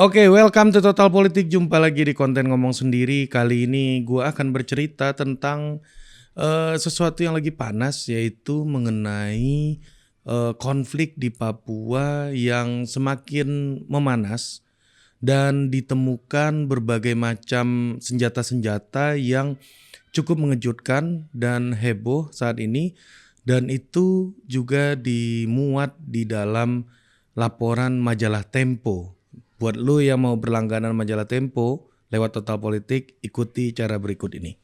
Oke, welcome to Total Politik. Jumpa lagi di konten ngomong sendiri. Kali ini gue akan bercerita tentang sesuatu yang lagi panas, yaitu mengenai konflik di Papua yang semakin memanas dan ditemukan berbagai macam senjata-senjata yang cukup mengejutkan dan heboh saat ini, dan itu juga dimuat di dalam laporan majalah Tempo. Buat lu yang mau berlangganan majalah Tempo lewat Total Politik, ikuti cara berikut ini.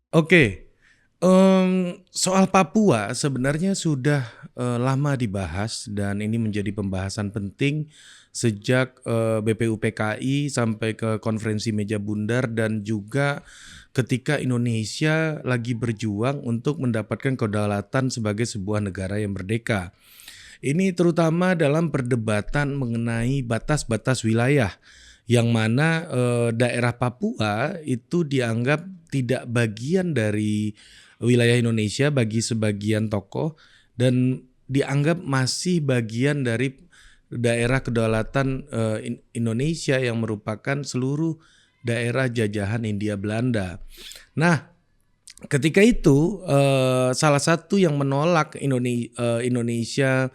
Oke, soal Papua sebenarnya sudah lama dibahas dan ini menjadi pembahasan penting sejak BPUPKI sampai ke konferensi meja bundar dan juga ketika Indonesia lagi berjuang untuk mendapatkan kedaulatan sebagai sebuah negara yang merdeka. Ini terutama dalam perdebatan mengenai batas-batas wilayah, yang mana daerah Papua itu dianggap tidak bagian dari wilayah Indonesia bagi sebagian tokoh dan dianggap masih bagian dari daerah kedaulatan Indonesia yang merupakan seluruh daerah jajahan Hindia Belanda. Nah, ketika itu salah satu yang menolak Indonesia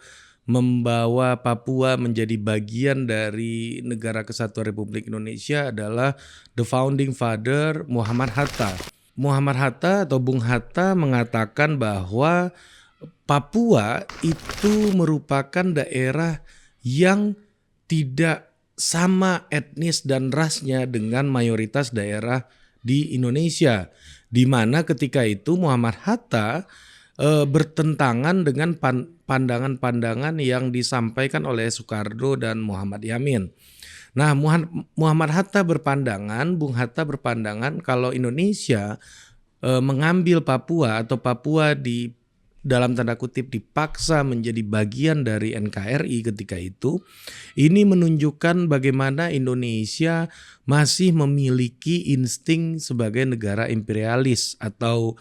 membawa Papua menjadi bagian dari Negara Kesatuan Republik Indonesia adalah the founding father Muhammad Hatta. Muhammad Hatta atau Bung Hatta mengatakan bahwa Papua itu merupakan daerah yang tidak sama etnis dan rasnya dengan mayoritas daerah di Indonesia, di mana ketika itu Muhammad Hatta bertentangan dengan pandangan-pandangan yang disampaikan oleh Soekarno dan Muhammad Yamin. Nah, Muhammad Hatta berpandangan, Bung Hatta berpandangan kalau Indonesia mengambil Papua atau Papua di dalam tanda kutip dipaksa menjadi bagian dari NKRI ketika itu, ini menunjukkan bagaimana Indonesia masih memiliki insting sebagai negara imperialis atau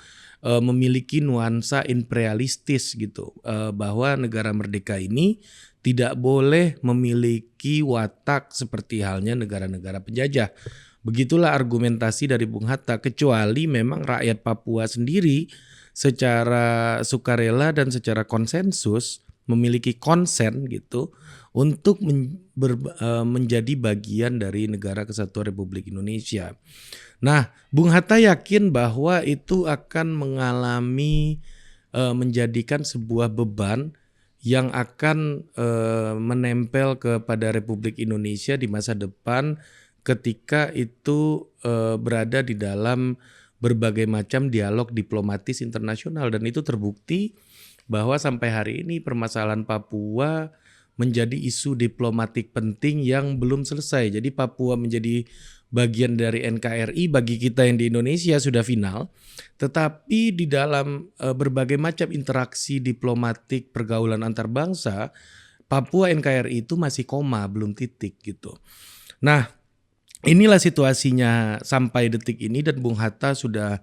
memiliki nuansa imperialistis gitu, bahwa negara merdeka ini tidak boleh memiliki watak seperti halnya negara-negara penjajah. Begitulah argumentasi dari Bung Hatta, kecuali memang rakyat Papua sendiri secara sukarela dan secara konsensus memiliki konsen gitu untuk menjadi bagian dari Negara Kesatuan Republik Indonesia. Nah, Bung Hatta yakin bahwa itu akan mengalami menjadikan sebuah beban yang akan menempel kepada Republik Indonesia di masa depan ketika itu berada di dalam berbagai macam dialog diplomatis internasional, dan itu terbukti bahwa sampai hari ini permasalahan Papua menjadi isu diplomatik penting yang belum selesai. Jadi Papua menjadi bagian dari NKRI bagi kita yang di Indonesia sudah final, tetapi di dalam berbagai macam interaksi diplomatik pergaulan antar bangsa, Papua NKRI itu masih koma, belum titik gitu. Nah, inilah situasinya sampai detik ini, dan Bung Hatta sudah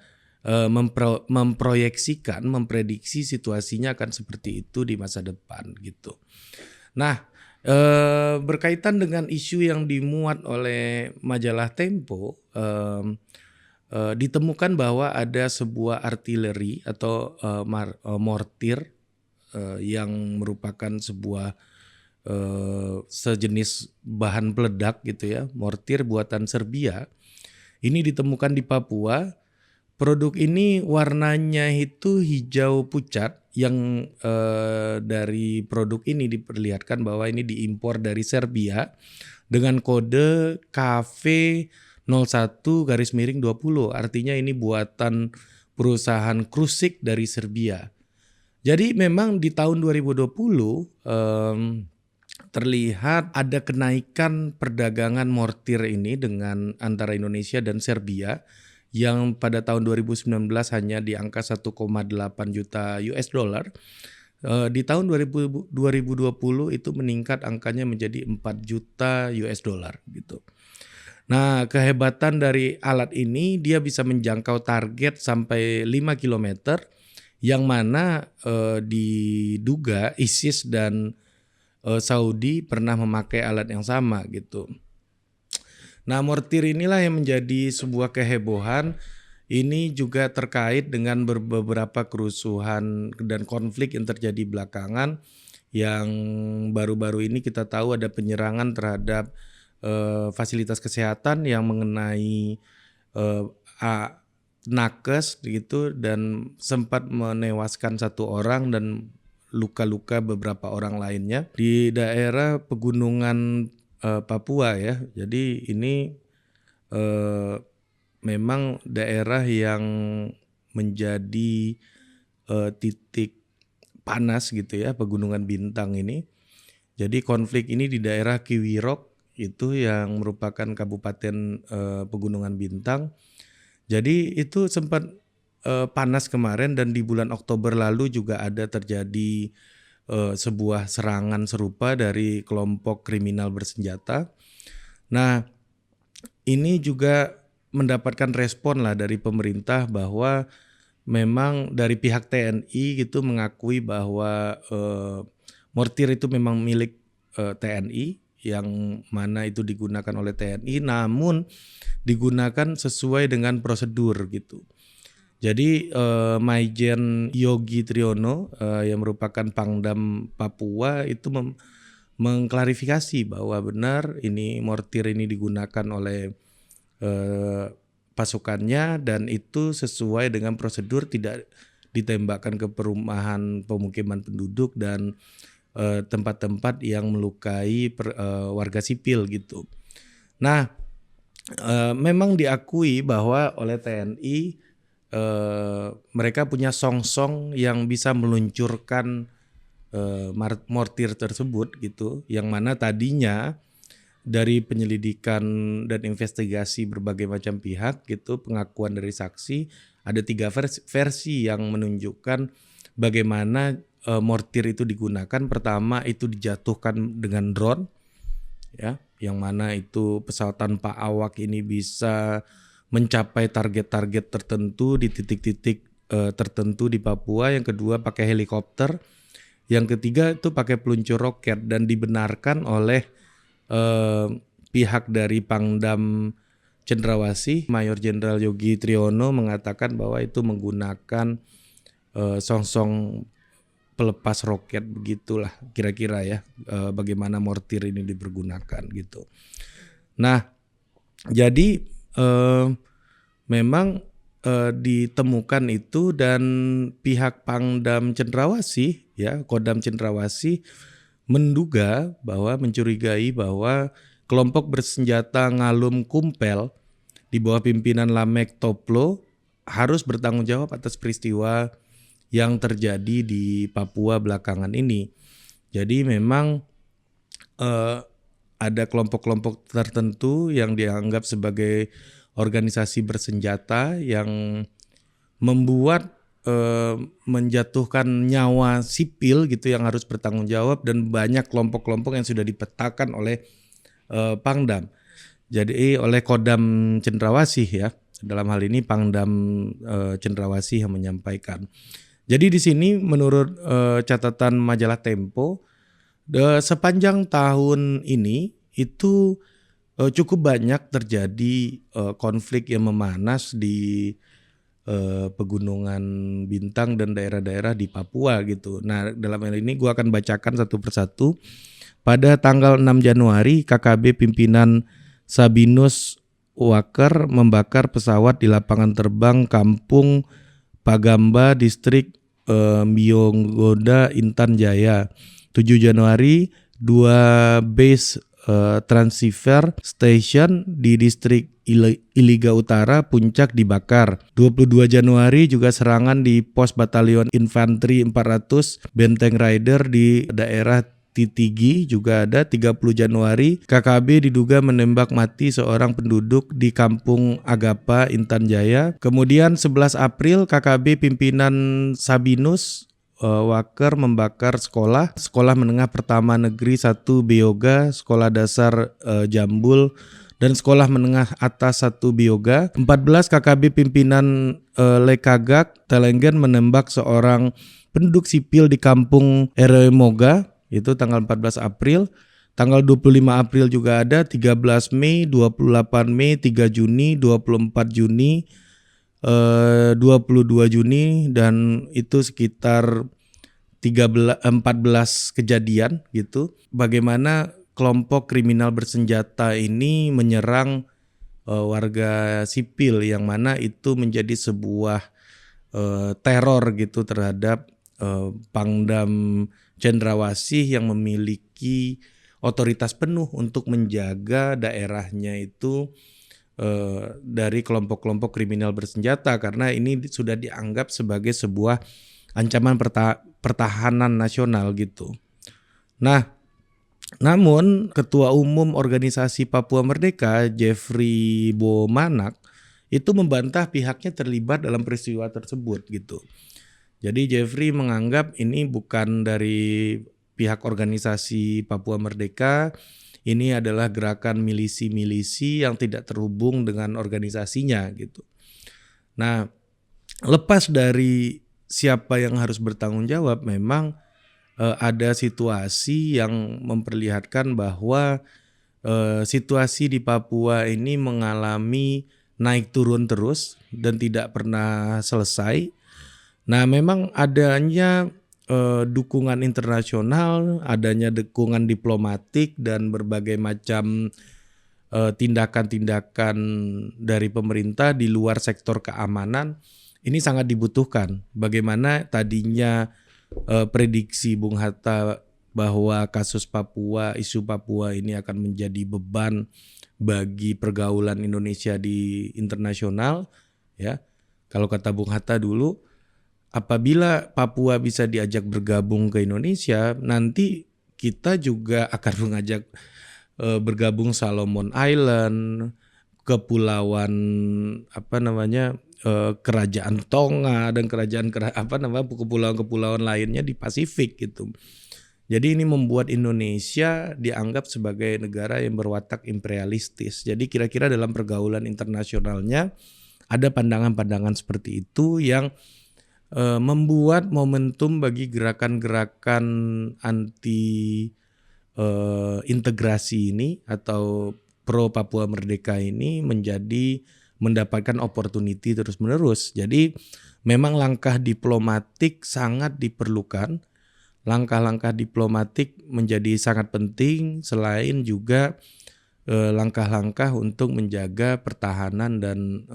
memproyeksikan, memprediksi situasinya akan seperti itu di masa depan gitu. Nah, berkaitan dengan isu yang dimuat oleh majalah Tempo, ditemukan bahwa ada sebuah artileri atau mortir yang merupakan sebuah sejenis bahan peledak gitu ya, mortir buatan Serbia. Ini ditemukan di Papua. Produk ini warnanya itu hijau pucat, yang dari produk ini diperlihatkan bahwa ini diimpor dari Serbia dengan kode KV01-20, artinya ini buatan perusahaan Krusik dari Serbia. Jadi memang di tahun 2020 terlihat ada kenaikan perdagangan mortir ini dengan antara Indonesia dan Serbia yang pada tahun 2019 hanya di angka 1,8 juta US dollar. Di tahun 2020 itu meningkat angkanya menjadi 4 juta US dollar gitu. Nah, kehebatan dari alat ini dia bisa menjangkau target sampai 5 kilometer yang mana diduga ISIS dan Saudi pernah memakai alat yang sama gitu. Nah, mortir inilah yang menjadi sebuah kehebohan. Ini juga terkait dengan beberapa kerusuhan dan konflik yang terjadi belakangan. Yang baru-baru ini kita tahu ada penyerangan terhadap fasilitas kesehatan yang mengenai nakes gitu dan sempat menewaskan 1 orang dan luka-luka beberapa orang lainnya di daerah pegunungan Papua ya. Jadi ini memang daerah yang menjadi titik panas gitu ya, Pegunungan Bintang ini. Jadi konflik ini di daerah Kiwirok itu yang merupakan kabupaten Pegunungan Bintang. Jadi itu sempat panas kemarin dan di bulan Oktober lalu juga ada terjadi sebuah serangan serupa dari kelompok kriminal bersenjata. Nah, ini juga mendapatkan respon lah dari pemerintah bahwa memang dari pihak TNI gitu mengakui bahwa mortir itu memang milik TNI yang mana itu digunakan oleh TNI namun digunakan sesuai dengan prosedur gitu. Jadi Maijen Yogi Triyono yang merupakan Pangdam Papua itu mengklarifikasi bahwa benar ini mortir ini digunakan oleh pasukannya dan itu sesuai dengan prosedur, tidak ditembakkan ke perumahan pemukiman penduduk dan tempat-tempat yang melukai warga sipil gitu. Nah, memang diakui bahwa oleh TNI mereka punya song-song yang bisa meluncurkan mortir tersebut gitu, yang mana tadinya dari penyelidikan dan investigasi berbagai macam pihak gitu, pengakuan dari saksi ada 3 versi yang menunjukkan bagaimana mortir itu digunakan. Pertama itu dijatuhkan dengan drone ya, yang mana itu pesawat tanpa awak ini bisa mencapai target-target tertentu di titik-titik tertentu di Papua. Yang kedua pakai helikopter. Yang ketiga itu pakai peluncur roket dan dibenarkan oleh pihak dari Pangdam Cendrawasih, Mayor Jenderal Yogi Triyono mengatakan bahwa itu menggunakan song-song pelepas roket begitulah kira-kira ya, bagaimana mortir ini dipergunakan gitu. Nah, jadi memang ditemukan itu dan pihak Pangdam Cendrawasih ya, Kodam Cendrawasih menduga bahwa mencurigai bahwa kelompok bersenjata Ngalum Kumpel di bawah pimpinan Lamek Toplo harus bertanggung jawab atas peristiwa yang terjadi di Papua belakangan ini. Jadi memang ada kelompok-kelompok tertentu yang dianggap sebagai organisasi bersenjata yang membuat menjatuhkan nyawa sipil gitu yang harus bertanggung jawab, dan banyak kelompok-kelompok yang sudah dipetakan oleh Pangdam. Jadi oleh Kodam Cendrawasih ya, dalam hal ini Pangdam Cendrawasih yang menyampaikan. Jadi di sini menurut catatan majalah Tempo, sepanjang tahun ini itu cukup banyak terjadi konflik yang memanas di Pegunungan Bintang dan daerah-daerah di Papua gitu. Nah, dalam hal ini gue akan bacakan satu persatu. Pada tanggal 6 Januari, KKB pimpinan Sabinus Waker membakar pesawat di lapangan terbang Kampung Pagamba, distrik Mbiongoda, Intan Jaya. 7 Januari, 2 base transceiver station di distrik Iliga Utara, Puncak dibakar. 22 Januari juga serangan di pos Batalion Infanteri 400 Benteng Rider di daerah Titigi juga ada. 30 Januari KKB diduga menembak mati seorang penduduk di Kampung Agapa, Intan Jaya. Kemudian 11 April KKB pimpinan Sabinus Waker membakar sekolah menengah pertama negeri 1 Beoga, sekolah dasar Jambul, dan sekolah menengah atas 1 Bioga. 14 KKB pimpinan Lekagak, Telenggen menembak seorang penduduk sipil di Kampung Eremoga, itu tanggal 14 April. Tanggal 25 April juga ada, 13 Mei, 28 Mei, 3 Juni, 24 Juni, 22 Juni, dan itu sekitar 14 kejadian gitu. Bagaimana kelompok kriminal bersenjata ini menyerang warga sipil, yang mana itu menjadi sebuah teror gitu terhadap Pangdam Cendrawasih yang memiliki otoritas penuh untuk menjaga daerahnya itu dari kelompok-kelompok kriminal bersenjata, karena ini sudah dianggap sebagai sebuah ancaman pertahanan nasional gitu. Nah, namun Ketua Umum Organisasi Papua Merdeka Jeffrey Bomanak itu membantah pihaknya terlibat dalam peristiwa tersebut gitu. Jadi Jeffrey menganggap ini bukan dari pihak organisasi Papua Merdeka, ini adalah gerakan milisi-milisi yang tidak terhubung dengan organisasinya gitu. Nah, lepas dari siapa yang harus bertanggung jawab, memang ada situasi yang memperlihatkan bahwa situasi di Papua ini mengalami naik turun terus dan tidak pernah selesai. Nah, memang adanya dukungan internasional, adanya dukungan diplomatik dan berbagai macam tindakan-tindakan dari pemerintah di luar sektor keamanan ini sangat dibutuhkan. Bagaimana tadinya prediksi Bung Hatta bahwa kasus Papua, isu Papua ini akan menjadi beban bagi pergaulan Indonesia di internasional, ya. Kalau kata Bung Hatta dulu, apabila Papua bisa diajak bergabung ke Indonesia, nanti kita juga akan mengajak bergabung Solomon Island, kepulauan kerajaan Tonga dan kepulauan-kepulauan lainnya di Pasifik gitu. Jadi ini membuat Indonesia dianggap sebagai negara yang berwatak imperialistis. Jadi kira-kira dalam pergaulan internasionalnya ada pandangan-pandangan seperti itu yang membuat momentum bagi gerakan-gerakan anti integrasi ini atau pro Papua Merdeka ini mendapatkan opportunity terus-menerus. Jadi memang langkah diplomatik sangat diperlukan. Langkah-langkah diplomatik menjadi sangat penting, selain juga langkah-langkah untuk menjaga pertahanan dan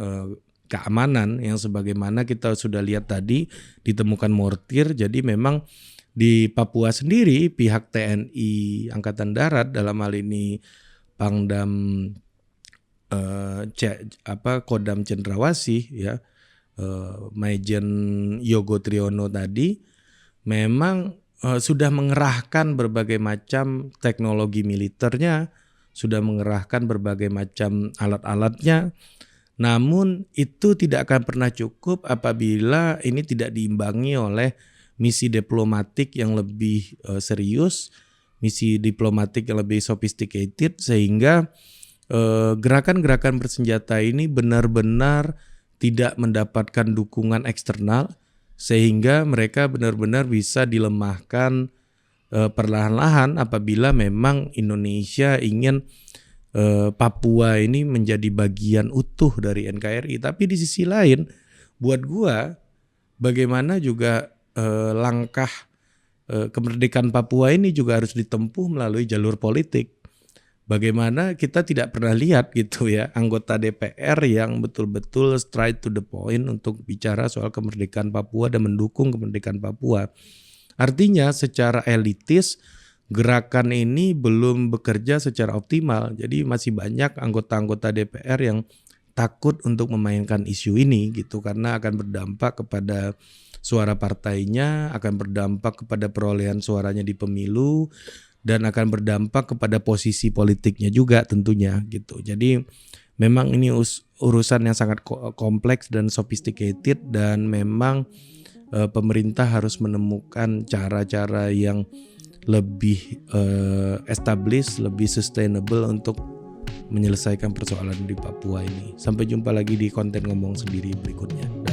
keamanan yang sebagaimana kita sudah lihat tadi ditemukan mortir. Jadi memang di Papua sendiri pihak TNI Angkatan Darat dalam hal ini Pangdam Kodam Cendrawasih ya, Majen Yogo Triyono tadi memang sudah mengerahkan berbagai macam teknologi militernya, sudah mengerahkan berbagai macam alat-alatnya. Namun itu tidak akan pernah cukup apabila ini tidak diimbangi oleh misi diplomatik yang lebih serius, misi diplomatik yang lebih sophisticated, sehingga gerakan-gerakan bersenjata ini benar-benar tidak mendapatkan dukungan eksternal, sehingga mereka benar-benar bisa dilemahkan perlahan-lahan apabila memang Indonesia ingin Papua ini menjadi bagian utuh dari NKRI. Tapi di sisi lain, buat gua, bagaimana juga langkah kemerdekaan Papua ini juga harus ditempuh melalui jalur politik. Bagaimana kita tidak pernah lihat gitu ya anggota DPR yang betul-betul straight to the point untuk bicara soal kemerdekaan Papua dan mendukung kemerdekaan Papua. Artinya secara elitis gerakan ini belum bekerja secara optimal. Jadi masih banyak anggota-anggota DPR yang takut untuk memainkan isu ini gitu, karena akan berdampak kepada suara partainya, akan berdampak kepada perolehan suaranya di pemilu, dan akan berdampak kepada posisi politiknya juga tentunya gitu. Jadi memang ini urusan yang sangat kompleks dan sophisticated, dan memang pemerintah harus menemukan cara-cara yang lebih established, lebih sustainable untuk menyelesaikan persoalan di Papua ini. Sampai jumpa lagi di konten ngomong sendiri berikutnya.